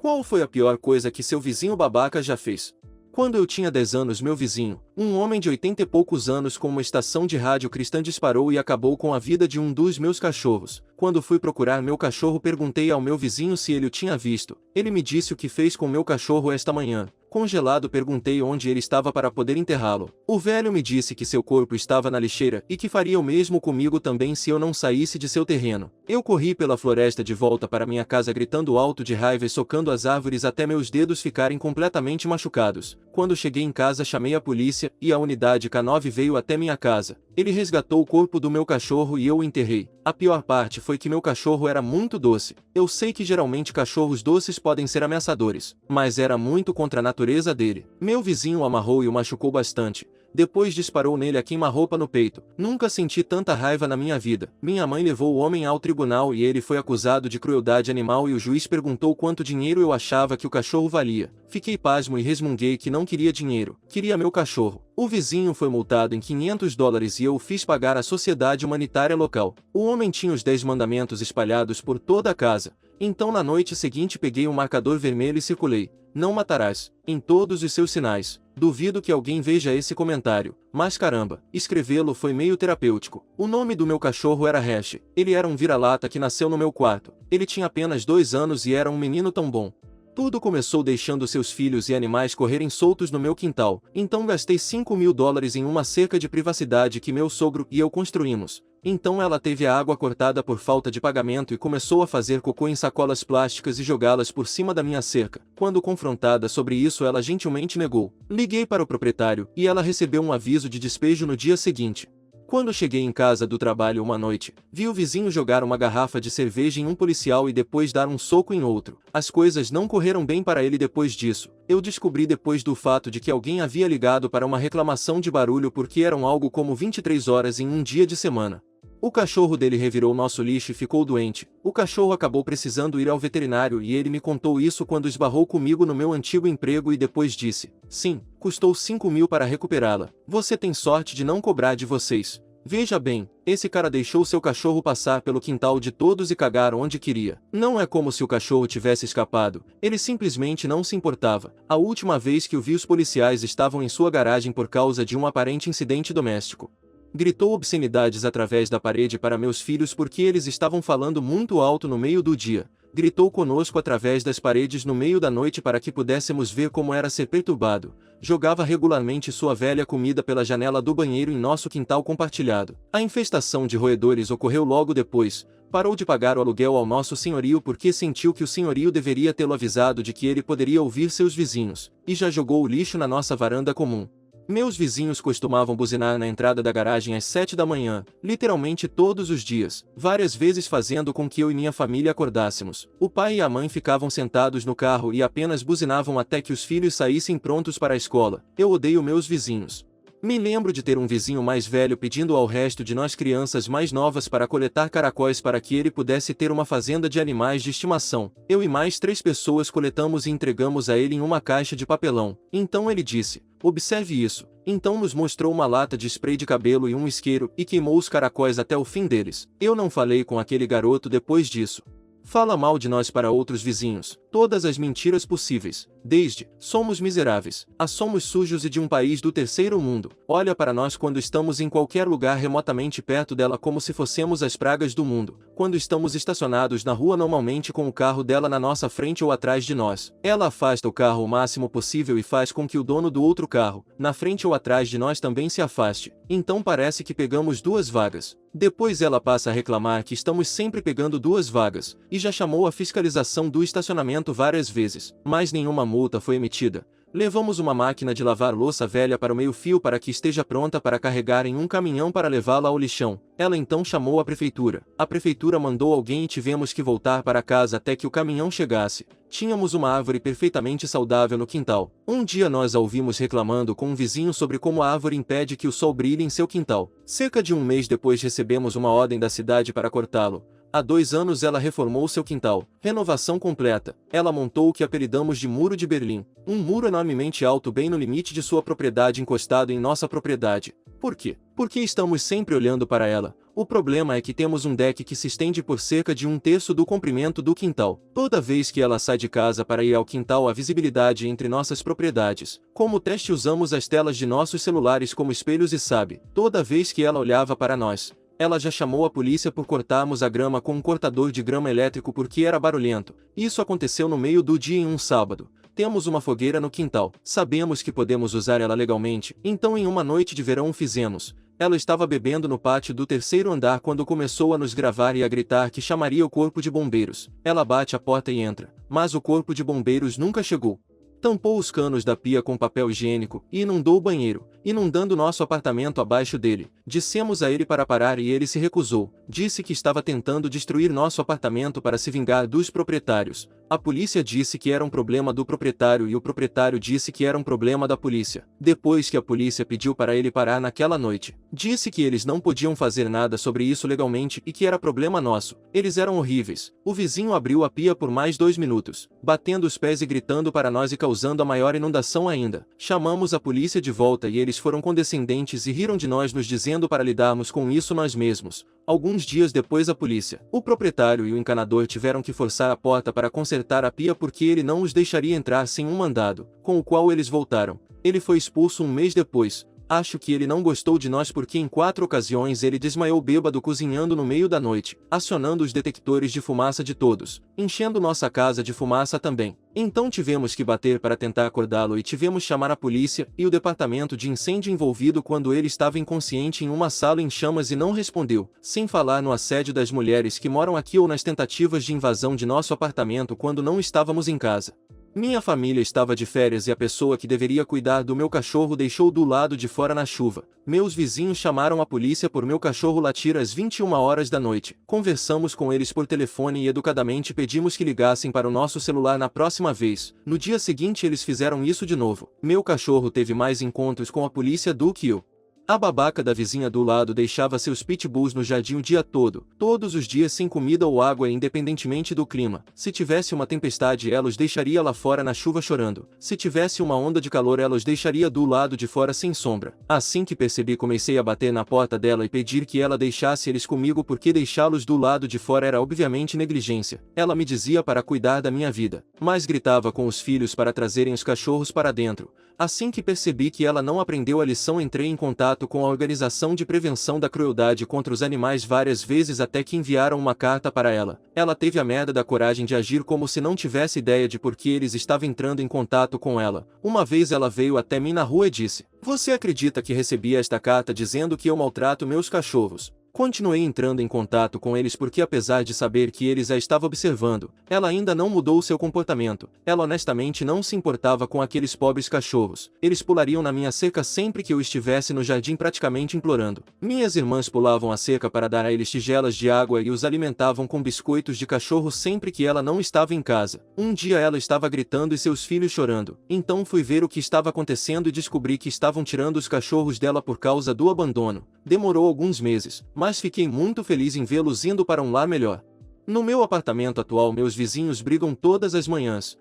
Qual foi a pior coisa que seu vizinho babaca já fez? Quando eu tinha 10 anos, meu vizinho, um homem de 80 e poucos anos com uma estação de rádio cristã, disparou e acabou com a vida de um dos meus cachorros. Quando fui procurar meu cachorro, perguntei ao meu vizinho se ele o tinha visto. Ele me disse o que fez com meu cachorro esta manhã. Congelado, perguntei onde ele estava para poder enterrá-lo. O velho me disse que seu corpo estava na lixeira e que faria o mesmo comigo também se eu não saísse de seu terreno. Eu corri pela floresta de volta para minha casa, gritando alto de raiva e socando as árvores até meus dedos ficarem completamente machucados. Quando cheguei em casa, chamei a polícia e a unidade K9 veio até minha casa. Ele resgatou o corpo do meu cachorro e eu o enterrei. A pior parte foi que meu cachorro era muito doce. Eu sei que geralmente cachorros doces podem ser ameaçadores, mas era muito contra a natureza dele. Meu vizinho o amarrou e o machucou bastante. Depois disparou nele a queima-roupa no peito. Nunca senti tanta raiva na minha vida. Minha mãe levou o homem ao tribunal e ele foi acusado de crueldade animal e o juiz perguntou quanto dinheiro eu achava que o cachorro valia. Fiquei pasmo e resmunguei que não queria dinheiro, queria meu cachorro. O vizinho foi multado em $500 e eu o fiz pagar à sociedade humanitária local. O homem tinha os 10 mandamentos espalhados por toda a casa. Então na noite seguinte peguei um marcador vermelho e circulei: "Não matarás", em todos os seus sinais. Duvido que alguém veja esse comentário, mas caramba, escrevê-lo foi meio terapêutico. O nome do meu cachorro era Hash. Ele era um vira-lata que nasceu no meu quarto. Ele tinha apenas 2 anos e era um menino tão bom. Tudo começou deixando seus filhos e animais correrem soltos no meu quintal. Então gastei $5.000 em uma cerca de privacidade que meu sogro e eu construímos. Então ela teve a água cortada por falta de pagamento e começou a fazer cocô em sacolas plásticas e jogá-las por cima da minha cerca. Quando confrontada sobre isso, ela gentilmente negou. Liguei para o proprietário e ela recebeu um aviso de despejo no dia seguinte. Quando cheguei em casa do trabalho uma noite, vi o vizinho jogar uma garrafa de cerveja em um policial e depois dar um soco em outro. As coisas não correram bem para ele depois disso. Eu descobri depois do fato de que alguém havia ligado para uma reclamação de barulho porque eram algo como 23 horas em um dia de semana. O cachorro dele revirou nosso lixo e ficou doente. O cachorro acabou precisando ir ao veterinário e ele me contou isso quando esbarrou comigo no meu antigo emprego e depois disse: "Sim, custou 5.000 para recuperá-la. Você tem sorte de não cobrar de vocês." Veja bem, esse cara deixou seu cachorro passar pelo quintal de todos e cagar onde queria. Não é como se o cachorro tivesse escapado, ele simplesmente não se importava. A última vez que o vi, os policiais estavam em sua garagem por causa de um aparente incidente doméstico. Gritou obscenidades através da parede para meus filhos porque eles estavam falando muito alto no meio do dia. Gritou conosco através das paredes no meio da noite para que pudéssemos ver como era ser perturbado. Jogava regularmente sua velha comida pela janela do banheiro em nosso quintal compartilhado. A infestação de roedores ocorreu logo depois. Parou de pagar o aluguel ao nosso senhorio porque sentiu que o senhorio deveria tê-lo avisado de que ele poderia ouvir seus vizinhos. E já jogou o lixo na nossa varanda comum. Meus vizinhos costumavam buzinar na entrada da garagem às 7 da manhã, literalmente todos os dias, várias vezes fazendo com que eu e minha família acordássemos. O pai e a mãe ficavam sentados no carro e apenas buzinavam até que os filhos saíssem prontos para a escola. Eu odeio meus vizinhos. Me lembro de ter um vizinho mais velho pedindo ao resto de nós crianças mais novas para coletar caracóis para que ele pudesse ter uma fazenda de animais de estimação. Eu e mais 3 pessoas coletamos e entregamos a ele em uma caixa de papelão. Então ele disse: "Observe isso." Então nos mostrou uma lata de spray de cabelo e um isqueiro e queimou os caracóis até o fim deles. Eu não falei com aquele garoto depois disso. Fala mal de nós para outros vizinhos. Todas as mentiras possíveis. Desde "somos miseráveis" a "somos sujos e de um país do terceiro mundo." Olha para nós quando estamos em qualquer lugar remotamente perto dela como se fossemos as pragas do mundo. Quando estamos estacionados na rua, normalmente com o carro dela na nossa frente ou atrás de nós, ela afasta o carro o máximo possível e faz com que o dono do outro carro, na frente ou atrás de nós, também se afaste. Então parece que pegamos 2 vagas. Depois ela passa a reclamar que estamos sempre pegando 2 vagas, e já chamou a fiscalização do estacionamento várias vezes, mas nenhuma multa foi emitida. Levamos uma máquina de lavar louça velha para o meio-fio para que esteja pronta para carregar em um caminhão para levá-la ao lixão. Ela então chamou a prefeitura. A prefeitura mandou alguém e tivemos que voltar para casa até que o caminhão chegasse. Tínhamos uma árvore perfeitamente saudável no quintal. Um dia nós a ouvimos reclamando com um vizinho sobre como a árvore impede que o sol brilhe em seu quintal. Cerca de um mês depois recebemos uma ordem da cidade para cortá-lo. Há 2 anos ela reformou seu quintal. Renovação completa. Ela montou o que apelidamos de Muro de Berlim. Um muro enormemente alto bem no limite de sua propriedade encostado em nossa propriedade. Por quê? Porque estamos sempre olhando para ela. O problema é que temos um deck que se estende por cerca de 1/3 do comprimento do quintal. Toda vez que ela sai de casa para ir ao quintal há visibilidade entre nossas propriedades. Como teste usamos as telas de nossos celulares como espelhos e sabe, toda vez que ela olhava para nós, ela já chamou a polícia por cortarmos a grama com um cortador de grama elétrico porque era barulhento. Isso aconteceu no meio do dia em um sábado. Temos uma fogueira no quintal. Sabemos que podemos usar ela legalmente, então em uma noite de verão o fizemos. Ela estava bebendo no pátio do 3º andar quando começou a nos gravar e a gritar que chamaria o corpo de bombeiros. Ela bate a porta e entra, mas o corpo de bombeiros nunca chegou. Tampou os canos da pia com papel higiênico e inundou o banheiro, inundando nosso apartamento abaixo dele. Dissemos a ele para parar e ele se recusou. Disse que estava tentando destruir nosso apartamento para se vingar dos proprietários. A polícia disse que era um problema do proprietário e o proprietário disse que era um problema da polícia. Depois que a polícia pediu para ele parar naquela noite, disse que eles não podiam fazer nada sobre isso legalmente e que era problema nosso. Eles eram horríveis. O vizinho abriu a pia por mais 2 minutos, batendo os pés e gritando para nós e causando a maior inundação ainda. Chamamos a polícia de volta e eles foram condescendentes e riram de nós nos dizendo para lidarmos com isso nós mesmos. Alguns dias depois a polícia, o proprietário e o encanador tiveram que forçar a porta para consertar a pia porque ele não os deixaria entrar sem um mandado, com o qual eles voltaram. Ele foi expulso 1 mês depois. Acho que ele não gostou de nós porque em 4 ocasiões ele desmaiou bêbado cozinhando no meio da noite, acionando os detectores de fumaça de todos, enchendo nossa casa de fumaça também. Então tivemos que bater para tentar acordá-lo e tivemos chamar a polícia e o departamento de incêndio envolvido quando ele estava inconsciente em uma sala em chamas e não respondeu, sem falar no assédio das mulheres que moram aqui ou nas tentativas de invasão de nosso apartamento quando não estávamos em casa. Minha família estava de férias e a pessoa que deveria cuidar do meu cachorro deixou do lado de fora na chuva. Meus vizinhos chamaram a polícia por meu cachorro latir às 21 horas da noite. Conversamos com eles por telefone e educadamente pedimos que ligassem para o nosso celular na próxima vez. No dia seguinte eles fizeram isso de novo. Meu cachorro teve mais encontros com a polícia do que eu. A babaca da vizinha do lado deixava seus pitbulls no jardim o dia todo, todos os dias sem comida ou água independentemente do clima. Se tivesse uma tempestade ela os deixaria lá fora na chuva chorando. Se tivesse uma onda de calor ela os deixaria do lado de fora sem sombra. Assim que percebi comecei a bater na porta dela e pedir que ela deixasse eles comigo porque deixá-los do lado de fora era obviamente negligência. Ela me dizia para cuidar da minha vida, mas gritava com os filhos para trazerem os cachorros para dentro. Assim que percebi que ela não aprendeu a lição entrei em contato com a Organização de Prevenção da Crueldade contra os Animais várias vezes até que enviaram uma carta para ela. Ela teve a merda da coragem de agir como se não tivesse ideia de por que eles estavam entrando em contato com ela. Uma vez ela veio até mim na rua e disse: "Você acredita que recebi esta carta dizendo que eu maltrato meus cachorros?" Continuei entrando em contato com eles porque apesar de saber que eles a estavam observando, ela ainda não mudou seu comportamento. Ela honestamente não se importava com aqueles pobres cachorros. Eles pulariam na minha cerca sempre que eu estivesse no jardim praticamente implorando. Minhas irmãs pulavam a cerca para dar a eles tigelas de água e os alimentavam com biscoitos de cachorro sempre que ela não estava em casa. Um dia ela estava gritando e seus filhos chorando. Então fui ver o que estava acontecendo e descobri que estavam tirando os cachorros dela por causa do abandono. Demorou alguns meses, mas fiquei muito feliz em vê-los indo para um lar melhor. No meu apartamento atual meus vizinhos brigam todas as manhãs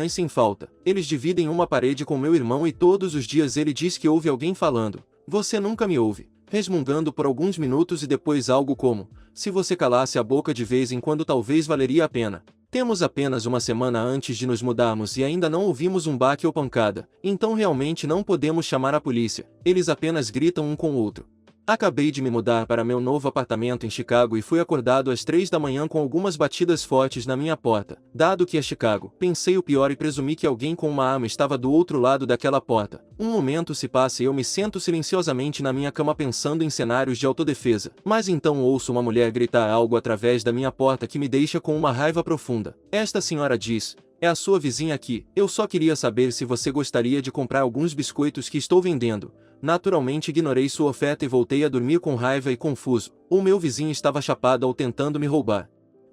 sem falta. Eles dividem uma parede com meu irmão e todos os dias ele diz que ouve alguém falando: "Você nunca me ouve", resmungando por alguns minutos e depois algo como: "Se você calasse a boca de vez em quando talvez valeria a pena." Temos apenas uma semana antes de nos mudarmos e ainda não ouvimos um baque ou pancada, então realmente não podemos chamar a polícia, eles apenas gritam um com o outro. Acabei de me mudar para meu novo apartamento em Chicago e fui acordado às 3 da manhã com algumas batidas fortes na minha porta. Dado que é Chicago, pensei o pior e presumi que alguém com uma arma estava do outro lado daquela porta. Um momento se passa e eu me sento silenciosamente na minha cama pensando em cenários de autodefesa. Mas então ouço uma mulher gritar algo através da minha porta que me deixa com uma raiva profunda. Esta senhora diz: "É a sua vizinha aqui. Eu só queria saber se você gostaria de comprar alguns biscoitos que estou vendendo." Naturalmente ignorei sua oferta e voltei a dormir com raiva e confuso. O meu vizinho estava chapado ou tentando me roubar.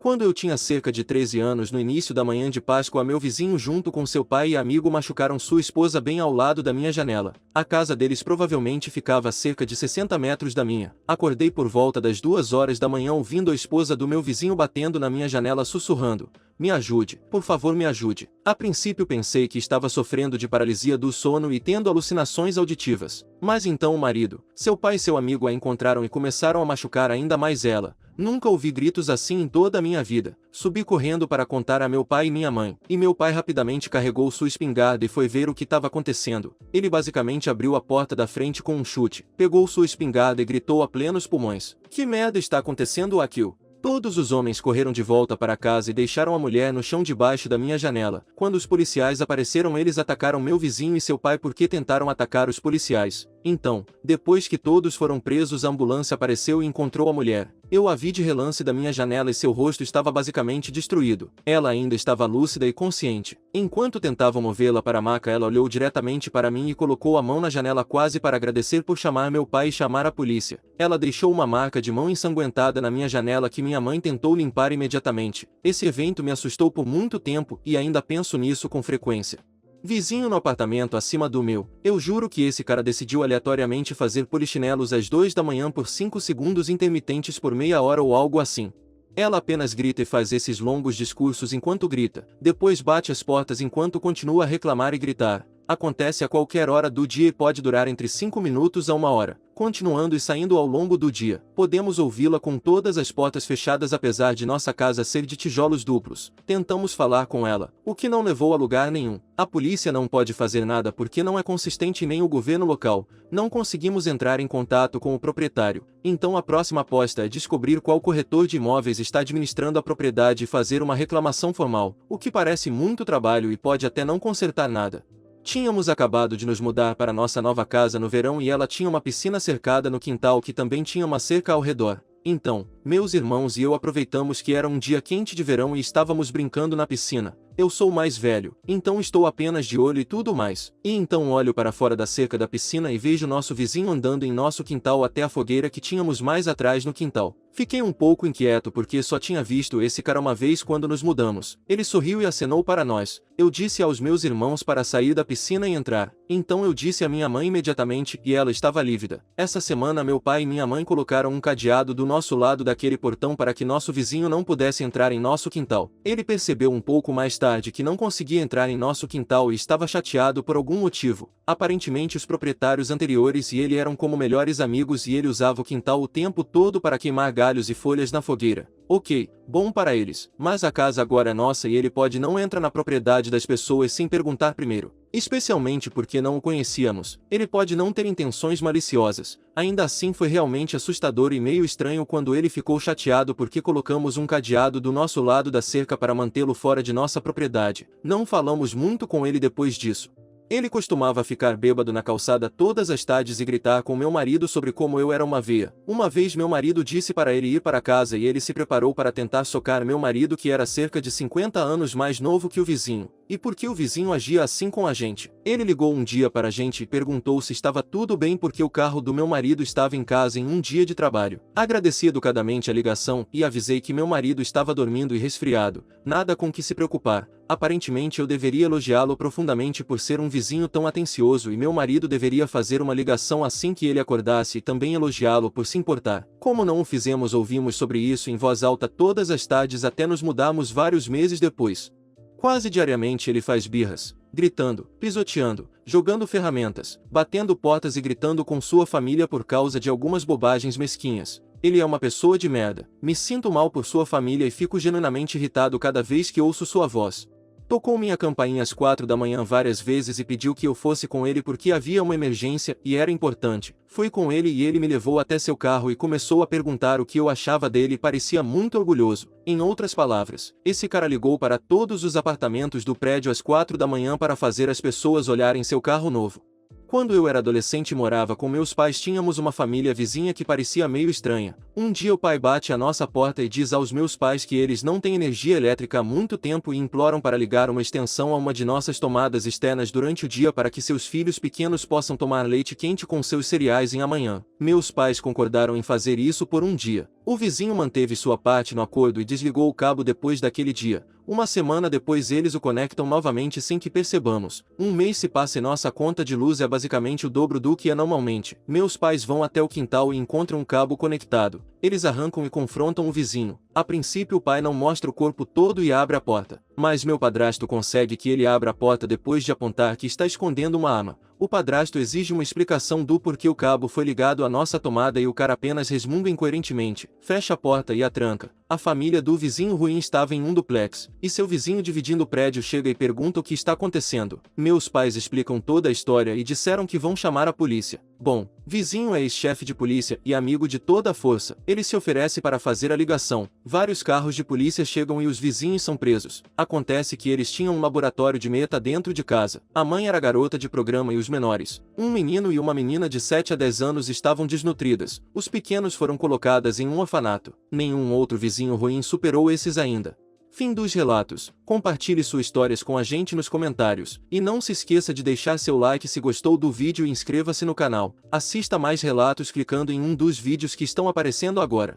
Quando eu tinha cerca de 13 anos, no início da manhã de Páscoa, meu vizinho junto com seu pai e amigo machucaram sua esposa bem ao lado da minha janela. A casa deles provavelmente ficava a cerca de 60 metros da minha. Acordei por volta das 2 horas da manhã ouvindo a esposa do meu vizinho batendo na minha janela sussurrando: "Me ajude, por favor, me ajude." A princípio pensei que estava sofrendo de paralisia do sono e tendo alucinações auditivas. Mas então o marido, seu pai e seu amigo a encontraram e começaram a machucar ainda mais ela. Nunca ouvi gritos assim em toda a minha vida. Subi correndo para contar a meu pai e minha mãe, e meu pai rapidamente carregou sua espingarda e foi ver o que estava acontecendo. Ele basicamente abriu a porta da frente com um chute, pegou sua espingarda e gritou a plenos pulmões: "Que merda está acontecendo aqui?" Todos os homens correram de volta para casa e deixaram a mulher no chão debaixo da minha janela. Quando os policiais apareceram, eles atacaram meu vizinho e seu pai porque tentaram atacar os policiais. Então, depois que todos foram presos, a ambulância apareceu e encontrou a mulher. Eu a vi de relance da minha janela e seu rosto estava basicamente destruído. Ela ainda estava lúcida e consciente. Enquanto tentavam movê-la para a maca, ela olhou diretamente para mim e colocou a mão na janela quase para agradecer por chamar meu pai e chamar a polícia. Ela deixou uma marca de mão ensanguentada na minha janela que minha mãe tentou limpar imediatamente. Esse evento me assustou por muito tempo e ainda penso nisso com frequência. Vizinho no apartamento acima do meu. Eu juro que esse cara decidiu aleatoriamente fazer polichinelos às 2 da manhã por 5 segundos intermitentes por meia hora ou algo assim. Ela apenas grita e faz esses longos discursos enquanto grita, depois bate as portas enquanto continua a reclamar e gritar. Acontece a qualquer hora do dia e pode durar entre 5 minutos a 1 hora, continuando e saindo ao longo do dia. Podemos ouvi-la com todas as portas fechadas apesar de nossa casa ser de tijolos duplos. Tentamos falar com ela, o que não levou a lugar nenhum. A polícia não pode fazer nada porque não é consistente nem o governo local. Não conseguimos entrar em contato com o proprietário. Então a próxima aposta é descobrir qual corretor de imóveis está administrando a propriedade e fazer uma reclamação formal, o que parece muito trabalho e pode até não consertar nada. Tínhamos acabado de nos mudar para nossa nova casa no verão e ela tinha uma piscina cercada no quintal que também tinha uma cerca ao redor. Então, meus irmãos e eu aproveitamos que era um dia quente de verão e estávamos brincando na piscina. Eu sou o mais velho, então estou apenas de olho e tudo mais. E então olho para fora da cerca da piscina e vejo nosso vizinho andando em nosso quintal até a fogueira que tínhamos mais atrás no quintal. Fiquei um pouco inquieto porque só tinha visto esse cara uma vez quando nos mudamos. Ele sorriu e acenou para nós. Eu disse aos meus irmãos para sair da piscina e entrar. Então eu disse à minha mãe imediatamente e ela estava lívida. Essa semana meu pai e minha mãe colocaram um cadeado do nosso lado daquele portão para que nosso vizinho não pudesse entrar em nosso quintal. Ele percebeu um pouco mais tarde que não conseguia entrar em nosso quintal e estava chateado por algum motivo. Aparentemente os proprietários anteriores e ele eram como melhores amigos e ele usava o quintal o tempo todo para queimar galhos e folhas na fogueira. Ok, bom para eles, mas a casa agora é nossa e ele pode não entrar na propriedade das pessoas sem perguntar primeiro. Especialmente porque não o conhecíamos. Ele pode não ter intenções maliciosas. Ainda assim foi realmente assustador e meio estranho quando ele ficou chateado porque colocamos um cadeado do nosso lado da cerca para mantê-lo fora de nossa propriedade. Não falamos muito com ele depois disso. Ele costumava ficar bêbado na calçada todas as tardes e gritar com meu marido sobre como eu era uma veia. Uma vez meu marido disse para ele ir para casa e ele se preparou para tentar socar meu marido que era cerca de 50 anos mais novo que o vizinho. E por que o vizinho agia assim com a gente? Ele ligou um dia para a gente e perguntou se estava tudo bem porque o carro do meu marido estava em casa em um dia de trabalho. Agradeci educadamente a ligação e avisei que meu marido estava dormindo e resfriado. Nada com que se preocupar. Aparentemente eu deveria elogiá-lo profundamente por ser um vizinho tão atencioso e meu marido deveria fazer uma ligação assim que ele acordasse e também elogiá-lo por se importar. Como não o fizemos, ouvimos sobre isso em voz alta todas as tardes até nos mudarmos vários meses depois. Quase diariamente ele faz birras, gritando, pisoteando, jogando ferramentas, batendo portas e gritando com sua família por causa de algumas bobagens mesquinhas. Ele é uma pessoa de merda. Me sinto mal por sua família e fico genuinamente irritado cada vez que ouço sua voz. Tocou minha campainha às 4 da manhã várias vezes e pediu que eu fosse com ele porque havia uma emergência e era importante. Fui com ele e ele me levou até seu carro e começou a perguntar o que eu achava dele e parecia muito orgulhoso. Em outras palavras, esse cara ligou para todos os apartamentos do prédio às 4 da manhã para fazer as pessoas olharem seu carro novo. Quando eu era adolescente e morava com meus pais, tínhamos uma família vizinha que parecia meio estranha. Um dia o pai bate à nossa porta e diz aos meus pais que eles não têm energia elétrica há muito tempo e imploram para ligar uma extensão a uma de nossas tomadas externas durante o dia para que seus filhos pequenos possam tomar leite quente com seus cereais em amanhã. Meus pais concordaram em fazer isso por um dia. O vizinho manteve sua parte no acordo e desligou o cabo depois daquele dia. Uma semana depois eles o conectam novamente sem que percebamos. Um mês se passa e nossa conta de luz é basicamente o dobro do que é normalmente. Meus pais vão até o quintal e encontram um cabo conectado. Eles arrancam e confrontam o vizinho. A princípio o pai não mostra o corpo todo e abre a porta. Mas meu padrasto consegue que ele abra a porta depois de apontar que está escondendo uma arma. O padrasto exige uma explicação do porquê o cabo foi ligado à nossa tomada e o cara apenas resmunga incoerentemente, fecha a porta e a tranca. A família do vizinho ruim estava em um duplex, e seu vizinho dividindo o prédio chega e pergunta o que está acontecendo. Meus pais explicam toda a história e disseram que vão chamar a polícia. Bom, vizinho é ex-chefe de polícia e amigo de toda a força. Ele se oferece para fazer a ligação. Vários carros de polícia chegam e os vizinhos são presos. Acontece que eles tinham um laboratório de meta dentro de casa. A mãe era garota de programa e os menores, um menino e uma menina de 7 a 10 anos, estavam desnutridas. Os pequenos foram colocados em um orfanato. Nenhum outro vizinho ruim superou esses ainda. Fim dos relatos. Compartilhe suas histórias com a gente nos comentários. E não se esqueça de deixar seu like se gostou do vídeo e inscreva-se no canal. Assista mais relatos clicando em um dos vídeos que estão aparecendo agora.